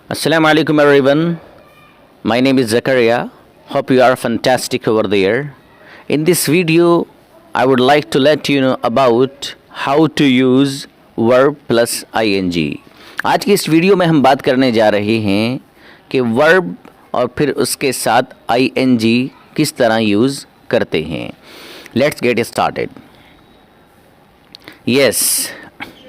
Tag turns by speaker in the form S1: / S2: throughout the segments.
S1: Assalamu alaikum everyone. My name is Zakaria. Hope you are fantastic over there. In this video, I would like to let you know about how to use verb plus ing. आज की इस video में हम बात करने जा रहे हैं कि वर्ब और फिर उसके साथ ing किस तरह यूज़ करते हैं. Let's get started. यस,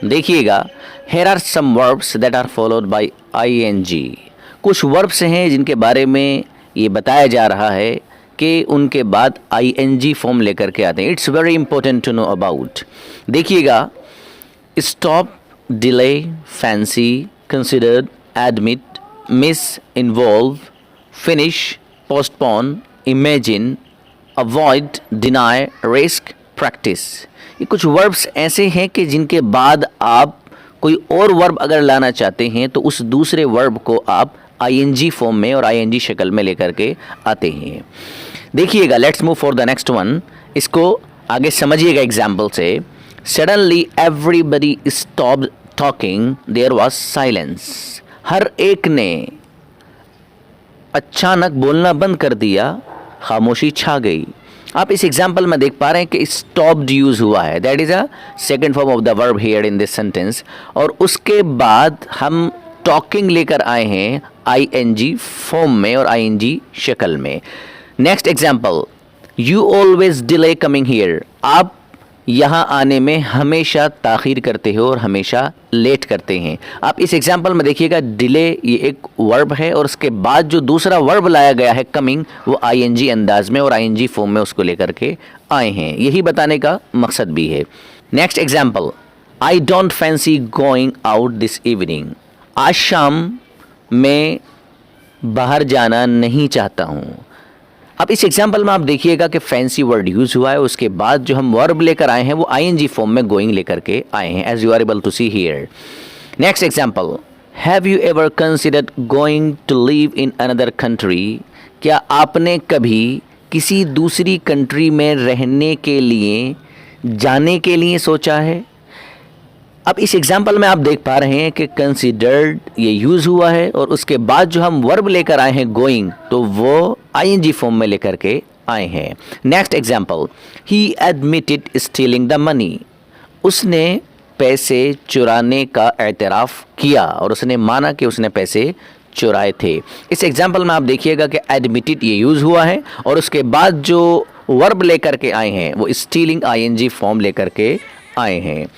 S1: देखिएगा, here are some verbs that are followed by ing. कुछ वर्ब्स हैं जिनके बारे में ये बताया जा रहा है कि उनके बाद ing फॉर्म लेकर के आते हैं. It's very important to know about. देखिएगा, stop, delay, fancy, considered, admit, miss, involve, finish, postpone, imagine, avoid, deny, risk, practice. ये कुछ वर्ब्स ऐसे हैं कि जिनके बाद आप कोई और वर्ब अगर लाना चाहते हैं तो उस दूसरे वर्ब को आप ing फॉर्म में और ing शक्ल में लेकर के आते हैं. देखिएगा, let's move for the next one. इसको आगे समझिएगा एग्जाम्पल से. Suddenly everybody stopped talking, there was silence. हर एक ने अचानक बोलना बंद कर दिया, खामोशी छा गई. आप इस एग्जाम्पल में देख पा रहे हैं कि स्टॉप्ड यूज हुआ है. That is a second form of the verb here in this sentence. और उसके बाद हम टॉकिंग लेकर आए हैं ing फॉर्म में और ing शक्ल में. Next example, you always delay coming here. आप यहाँ आने में हमेशा ताख़ीर करते हो और हमेशा लेट करते हैं. आप इस एग्जाम्पल में देखिएगा, डिले ये एक वर्ब है और उसके बाद जो दूसरा वर्ब लाया गया है कमिंग, वो ing अंदाज में और ing फॉर्म में उसको लेकर के आए हैं. यही बताने का मकसद भी है. Next example, I don't fancy going out this evening. आज शाम मैं बाहर जाना नहीं चाहता हूँ. अब इस एग्जाम्पल में आप देखिएगा कि फैंसी वर्ड यूज हुआ है, उसके बाद जो हम वर्ब लेकर आए हैं वो ing फॉर्म में गोइंग लेकर के आए हैं, as you are able to see here. Next example, have you ever considered going to live in another country. क्या आपने कभी किसी दूसरी कंट्री में रहने के लिए, जाने के लिए सोचा है. अब इस एग्जाम्पल में आप देख पा रहे हैं कि कंसिडर्ड ये यूज़ हुआ है और उसके बाद जो हम वर्ब लेकर आए हैं गोइंग, तो वो ing फॉर्म में लेकर के आए हैं. Next example, he admitted stealing the money. उसने पैसे चुराने का एतराफ़ किया और उसने माना कि उसने पैसे चुराए थे. इस एग्जाम्पल में आप देखिएगा कि एडमिटेड ये यूज़ हुआ है और उसके बाद जो वर्ब लेकर के आए हैं वो स्टीलिंग ing फॉर्म लेकर के आए हैं.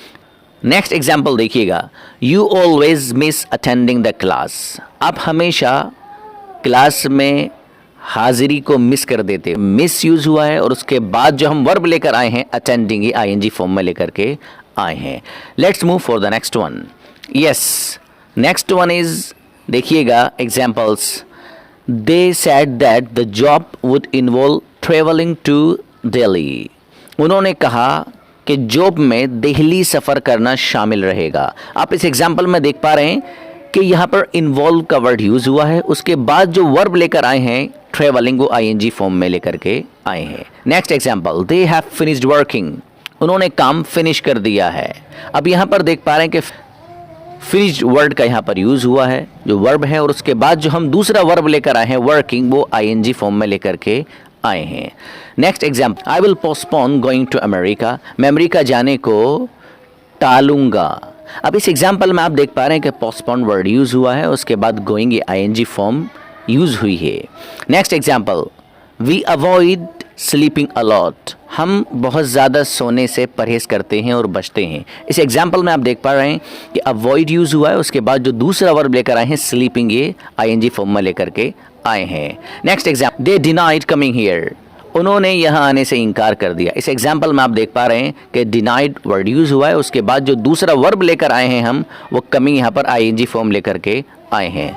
S1: नेक्स्ट एग्जाम्पल देखिएगा, you always miss attending the class. आप हमेशा क्लास में हाजिरी को मिस कर देते. मिस यूज हुआ है और उसके बाद जो हम वर्ब लेकर आए हैं अटेंडिंग ये ing फॉर्म में लेकर के आए हैं. Let's move for the next one. Yes, next one is, देखिएगा examples, they said that the job would involve travelling to Delhi. उन्होंने कहा कि जॉब में दिल्ली सफ़र करना शामिल रहेगा. आप इस एग्जाम्पल में देख पा रहे हैं कि यहाँ पर इन्वॉल्व का वर्ड यूज़ हुआ है, उसके बाद जो वर्ब लेकर आए हैं ट्रेवलिंग वो ing फॉर्म में लेकर के आए हैं. Next example, they have finished working. उन्होंने काम फिनिश कर दिया है. अब यहाँ पर देख पा रहे हैं कि फिनिश्ड वर्ड का यहाँ पर यूज़ हुआ है जो वर्ब है, और उसके बाद जो हम दूसरा वर्ब लेकर आए हैं वर्किंग, वो ing फॉर्म में लेकर के आए हैं. Next example, I will postpone going to America. मैं अमेरिका जाने को टालूंगा. अब इस एग्जाम्पल में आप देख पा रहे हैं कि पोस्टपोन वर्ड यूज़ हुआ है, उसके बाद गोइंग ये ing फॉर्म यूज़ हुई है. Next example, we avoid sleeping a lot. हम बहुत ज़्यादा सोने से परहेज करते हैं और बचते हैं. इस एग्जाम्पल में आप देख पा रहे हैं कि अवॉइड यूज़ हुआ है, उसके बाद जो दूसरा वर्ब लेकर आए हैं स्लीपिंग ये ing फॉर्म में लेकर के आए हैं. Next example, they denied coming here. उन्होंने यहाँ आने से इनकार कर दिया. इस एग्जाम्पल में आप देख पा रहे हैं कि डिनाइड वर्ड यूज़ हुआ है, उसके बाद जो दूसरा वर्ब लेकर आए हैं हम, वो कमिंग यहाँ पर ing फॉर्म लेकर के आए हैं.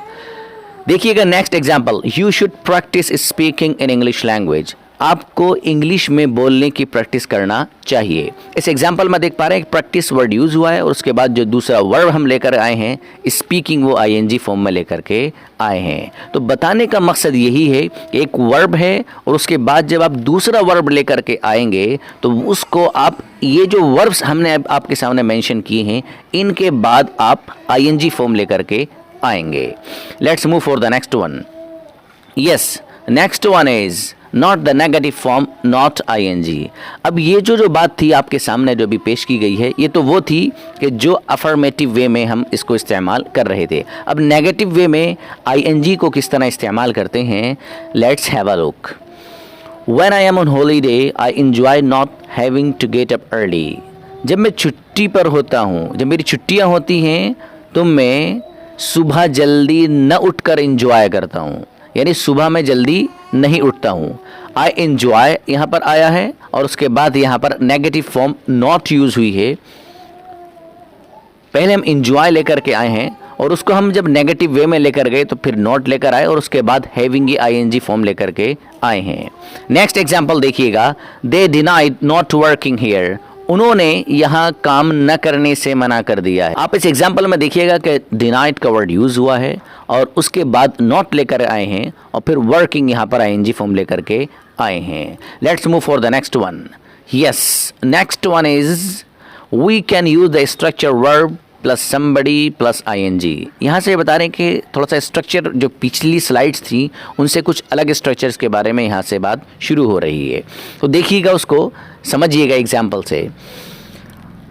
S1: देखिएगा next example, you should practice speaking in English language. आपको इंग्लिश में बोलने की प्रैक्टिस करना चाहिए. इस एग्जाम्पल में देख पा रहे हैं प्रैक्टिस वर्ड यूज़ हुआ है और उसके बाद जो दूसरा वर्ब हम लेकर आए हैं स्पीकिंग, वो ing फॉर्म में लेकर के आए हैं. तो बताने का मकसद यही है, एक वर्ब है और उसके बाद जब आप दूसरा वर्ब लेकर के आएंगे तो उसको आप, ये जो वर्ब्स हमने आपके सामने मेंशन किए हैं, इनके बाद आप ing फॉर्म लेकर के आएंगे। Let's move for the next one. Yes, next one is not the negative form, not ing। अब ये जो बात थी आपके सामने जो भी पेश की गई है, ये तो वो थी कि जो अफर्मेटिव वे में हम इसको इस्तेमाल कर रहे थे। अब नेगेटिव वे में ing को किस तरह इस्तेमाल करते हैं, let's have a look. When I am on holiday, I enjoy not having to get up early। जब मैं छुट्टी पर होता हूँ, जब मेरी छुट्टियाँ होती हैं, तो मैं सुबह जल्दी न उठकर इंजॉय करता हूँ, यानी सुबह मैं जल्दी नहीं उठता हूँ। आई एन्जॉय यहाँ पर आया है और उसके बाद यहाँ पर नेगेटिव फॉर्म नॉट यूज़ हुई है। पहले हम इंजॉय लेकर के आए हैं और उसको हम जब नेगेटिव वे में लेकर गए तो फिर नॉट लेकर आए और उसके बाद हैविंग की ing फॉर्म लेकर के आए हैं। नेक्स्ट एग्जाम्पल देखिएगा। दे डिनाइड नॉट वर्किंग हियर। उन्होंने यहाँ काम न करने से मना कर दिया है। आप इस एग्जाम्पल में देखिएगा कि डिनाइड का वर्ड यूज हुआ है और उसके बाद नॉट लेकर आए हैं और फिर वर्किंग यहाँ पर ing फॉर्म लेकर के आए हैं। Let's move for the next one. Yes, next one is we can use the structure verb plus somebody plus ing। यहाँ से बता रहे हैं कि थोड़ा सा स्ट्रक्चर जो पिछली स्लाइड्स थी उनसे कुछ अलग स्ट्रक्चर्स के बारे में यहाँ से बात शुरू हो रही है, तो देखिएगा, उसको समझिएगा एग्जाम्पल से।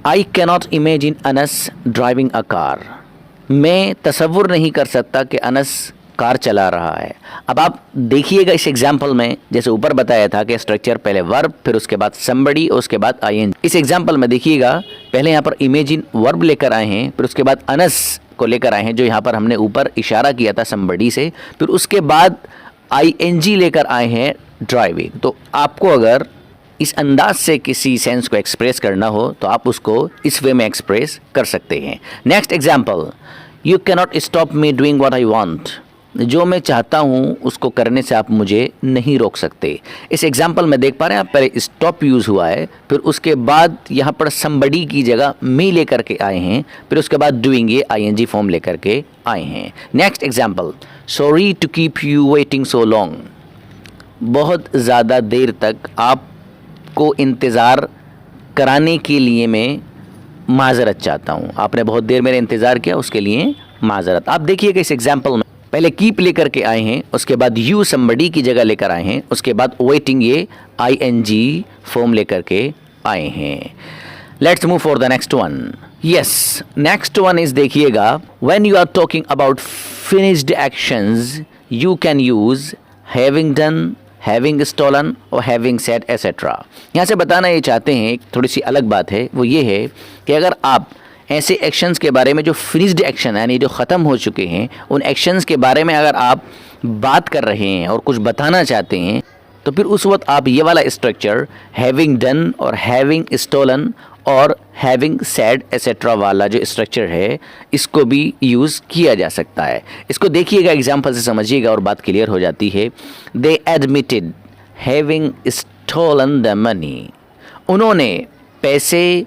S1: I cannot imagine Anas driving a car. मैं तसव्वुर नहीं कर सकता कि अनस कार चला रहा है। अब आप देखिएगा इस एग्जाम्पल में, जैसे ऊपर बताया था कि स्ट्रक्चर पहले वर्ब, फिर उसके बाद somebody और उसके बाद ing। इस एग्जाम्पल में देखिएगा, पहले यहाँ पर इमेजिन वर्ब लेकर आए हैं, फिर उसके बाद अनस को लेकर आए हैं जो यहाँ पर हमने ऊपर इशारा किया था somebody से, फिर उसके बाद ing लेकर आए हैं ड्राइविंग। तो आपको अगर इस अंदाज से किसी सेंस को एक्सप्रेस करना हो तो आप उसको इस वे में एक्सप्रेस कर सकते हैं। Next example, you cannot stop me doing what I want. जो मैं चाहता हूँ उसको करने से आप मुझे नहीं रोक सकते। इस एग्जाम्पल में देख पा रहे हैं आप, पहले स्टॉप यूज़ हुआ है, फिर उसके बाद यहाँ पर somebody की जगह मी लेकर के आए हैं, फिर उसके बाद डूइंग ये ing फॉर्म लेकर के आए हैं। Next example, sorry to keep you waiting so long. बहुत ज़्यादा देर तक आपको इंतज़ार कराने के लिए मैं माजरत चाहता हूँ। आपने बहुत देर मेरा इंतज़ार किया, उसके लिए माजरत। आप देखिएगा इस एग्जाम्पल में पहले कीप लेकर के आए हैं, उसके बाद यू somebody की जगह लेकर आए हैं, उसके बाद वेटिंग ये ing फॉर्म लेकर के आए हैं। Let's move for the next one. Yes, next one is देखिएगा, when you are talking about finished actions you can use having done, having stolen और हैविंग सेड एसेट्रा। यहाँ से बताना ये चाहते हैं, थोड़ी सी अलग बात है, वो ये है कि अगर आप ऐसे एक्शंस के बारे में जो फिनिश्ड एक्शन यानी जो ख़त्म हो चुके हैं, उन एक्शंस के बारे में अगर आप बात कर रहे हैं और कुछ बताना चाहते हैं, तो फिर उस वक्त आप ये वाला स्ट्रक्चर हैविंग डन और हैविंग स्टोलन और हैविंग सेड एसेट्रा वाला जो स्ट्रक्चर है, इसको भी यूज़ किया जा सकता है। इसको देखिएगा, एग्जाम्पल से समझिएगा और बात क्लियर हो जाती है। They admitted having stolen the money. उन्होंने पैसे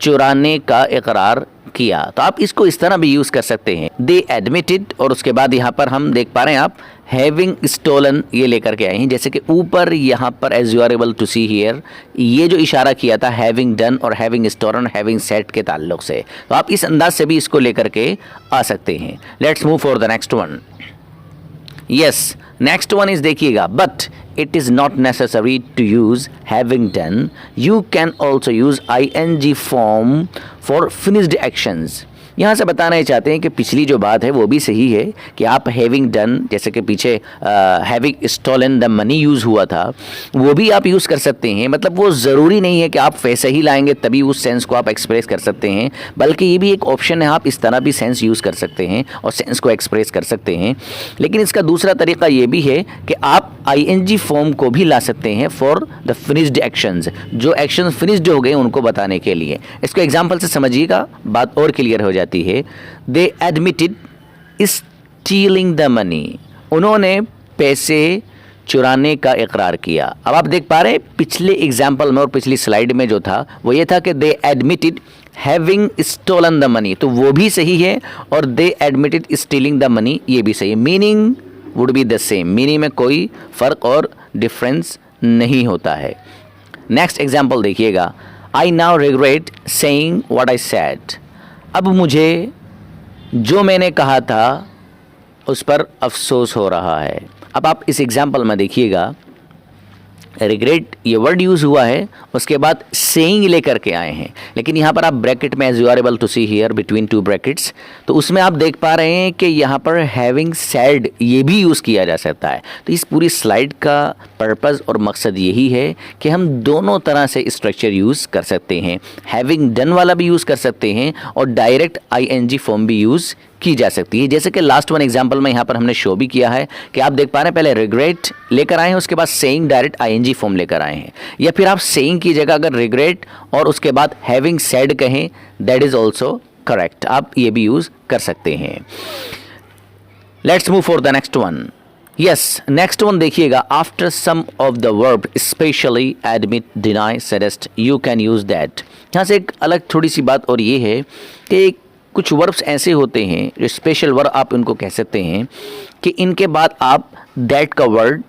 S1: चुराने का इकरार किया। तो आप इसको इस तरह भी यूज़ कर सकते हैं, दे एडमिटेड और उसके बाद यहाँ पर हम देख पा रहे हैं आप हैविंग स्टोलन ये लेकर के आए हैं, जैसे कि ऊपर यहाँ पर as you are able to see here ये जो इशारा किया था हैविंग डन और हैविंग स्टोलन हैविंग सेड के ताल्लुक से। तो आप इस अंदाज से भी इसको लेकर के आ सकते हैं। Let's move for the next one. Yes, next one is देखिएगा, but it is not necessary to use having done. You can also use ing form for finished actions. यहाँ से बताना ये चाहते हैं कि पिछली जो बात है वो भी सही है कि आप हैविंग डन, जैसे कि पीछे having stolen the money use हुआ था, वो भी आप यूज़ कर सकते हैं। मतलब वो ज़रूरी नहीं है कि आप वैसे ही लाएंगे तभी उस सेंस को आप एक्सप्रेस कर सकते हैं, बल्कि ये भी एक ऑप्शन है, आप इस तरह भी सेंस यूज़ कर सकते हैं और सेंस को एक्सप्रेस कर सकते हैं। लेकिन इसका दूसरा तरीका ये भी है कि आप ing फॉर्म को भी ला सकते हैं फॉर द फिनिश्ड एक्शंस, जो एक्शन फिनिश्ड हो गए उनको बताने के लिए। इसको एग्जाम्पल से समझिएगा, बात और क्लियर हो जाती है। They admitted stealing the money. उन्होंने पैसे चुराने का इकरार किया। अब आप देख पा रहे हैं पिछले एग्जाम्पल में और पिछली स्लाइड में जो था वो ये था कि they admitted having stolen the money, तो वो भी सही है, और they admitted stealing the money ये भी सही है। Meaning would be the same, meaning में कोई फ़र्क और डिफरेंस नहीं होता है। नेक्स्ट एग्जाम्पल देखिएगा, I now regret saying what I said. अब मुझे जो मैंने कहा था उस पर अफसोस हो रहा है। अब आप इस एग्जाम्पल में देखिएगा, रिग्रेट ये वर्ड यूज़ हुआ है, उसके बाद सेइंग लेकर के आए हैं, लेकिन यहाँ पर आप ब्रैकेट में, as you are able to see here between two brackets, तो उसमें आप देख पा रहे हैं कि यहाँ पर हैविंग सैड ये भी यूज़ किया जा सकता है। तो इस पूरी स्लाइड का पर्पज़ और मकसद यही है कि हम दोनों तरह से स्ट्रक्चर यूज़ कर सकते हैं। हैविंग डन वाला भी यूज़ कर सकते हैं और डायरेक्ट आईएनजी फॉर्म भी यूज़ की जा सकती है। जैसे कि लास्ट वन एग्जांपल में यहाँ पर हमने शो भी किया है कि आप देख पा रहे हैं, पहले रिग्रेट लेकर आए हैं, उसके बाद सेइंग डायरेक्ट आईएनजी फॉर्म लेकर आए हैं, या फिर आप सेइंग की जगह अगर रिग्रेट और उसके बाद हैविंग सैड कहें, दैट इज ऑल्सो करेक्ट, आप ये भी यूज़ कर सकते हैं। Let's move for the next one. Yes, next one देखिएगा, after some of the verb specially admit, deny, suggest, you can use that. यहाँ से एक अलग थोड़ी सी बात और ये है कि कुछ वर्ब्स ऐसे होते हैं जो स्पेशल वर्ब आप उनको कह सकते हैं कि इनके बाद आप दैट का वर्ड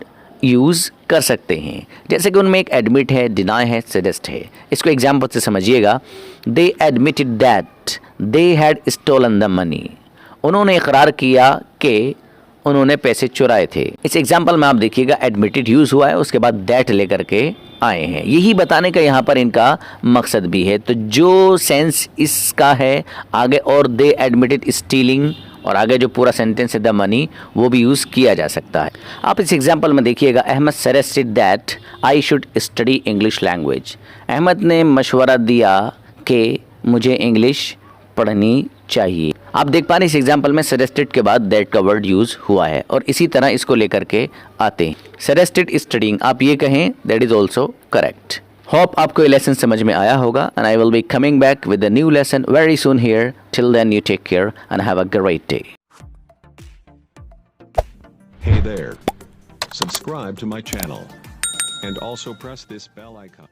S1: यूज़ कर सकते हैं। जैसे कि उनमें एक एडमिट है, डिनाई है, सजेस्ट है। इसको एग्जाम्पल से समझिएगा, they admitted that they had stolen the money. उन्होंने इकरार किया कि उन्होंने पैसे चुराए थे। इस एग्जाम्पल में आप देखिएगा एडमिटेड यूज़ हुआ है, उसके बाद दैट लेकर के आए हैं। यही बताने का यहाँ पर इनका मकसद भी है। तो जो सेंस इसका है आगे, और दे एडमिटेड स्टीलिंग, और आगे जो पूरा सेंटेंस है द मनी, वो भी यूज़ किया जा सकता है। आप इस एग्जाम्पल में देखिएगा, Ahmad suggested that I should study English language. Ahmad ने मशवरा दिया कि मुझे इंग्लिश पढ़नी चाहिए। आप देख पा रहे हैं इस एग्जाम्पल में सजेस्टेड के बाद दैट का वर्ड यूज़ हुआ है, और इसी तरह इसको लेकर के आते हैं। सजेस्टेड स्टडीइंग आप ये कहें, that is also correct. Hope आपको ये लेसन समझ में आया होगा, and I will be coming back with a new lesson very soon here. Till then you take care and have a great day.
S2: Hey there. Subscribe to my channel and also press this bell icon.